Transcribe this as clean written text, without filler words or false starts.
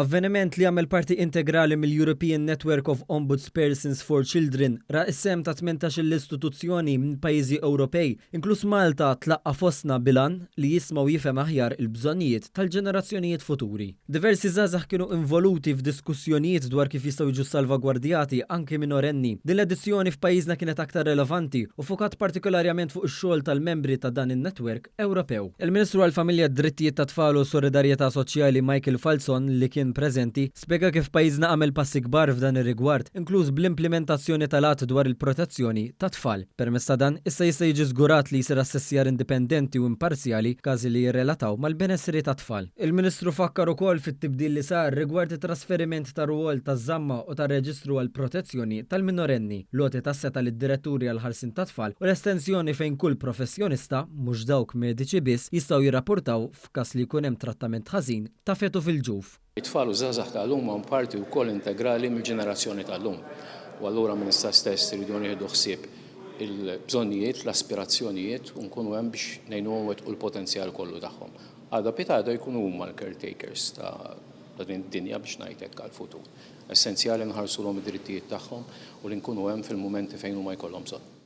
Avveniment li għamel parti integrali mill-European Network of Ombudspersons for Children ra issem ta' 18 l-istituzzjoni minn pajjiżi Ewropej, inkluż Malta tlaqqa fostna bilan li jismaw jifhem aħjar il-bżonnijiet tal-ġenerazzjonijiet futuri. Diversi żgħażagħ kienu involuti f'diskussjonijiet dwar kif jistgħu jiġu salvagwardjati anke minorenni. Din l-edizzjoni f'pajjiżna kienet aktar relevanti u fokat partikolarjament fuq ix-xogħol tal-membri ta' dan in-netwerk Ewropew. Il-Ministru għall-Familja d-Drittijiet tat-Tfal u Solidarjetà Soċjali Michael Falzon li kien preżenti spjega kif pajjiżna għamel passi kbar f'dan ir-rigward, inkluż bl-implementazzjoni tal-att dwar il-protezzjoni tat-tfal. Permezz ta' dan issa jista' jiġi żgurat li jsir assessjar indipendenti u imparzjali każi li jirrelataw mal-benessri tat-tfal. Il-Ministru fakkar ukoll fit-tibdil li sar rigward it-trasferiment ta' rwol taż-żamma u tar-reġistru għall protezzjoni tal-minorenni, loti tas-seta' lid-diretturi għall ħarsien tat-tfal u l-estensjoni fejn kull professjonista mhux dawk mediċi biss jistgħu jirrapportaw f'każ li jkun hemm trattament ħażin ta' fetu fil-ġuf. It-tfal u żgħażagħ tal-lum huma parti wkoll integrali mill-ġenerazzjoni tal-lum. U allura Ministra stess iridu nieħdu ħsieb il-bżonnijiet, l-aspirazzjonijiet u nkunu hemm biex ngħinuhom wettqu l-potenzjal kollu tagħhom. Għadha pitada jkunu huma l-caretakers ta' din id-dinja biex ngħidlek għall-futur. Essenzjali nħarsulhom id-drittijiet tagħhom u li nkunu hemm fil-mumenti fejn huma jkollhom bżonn.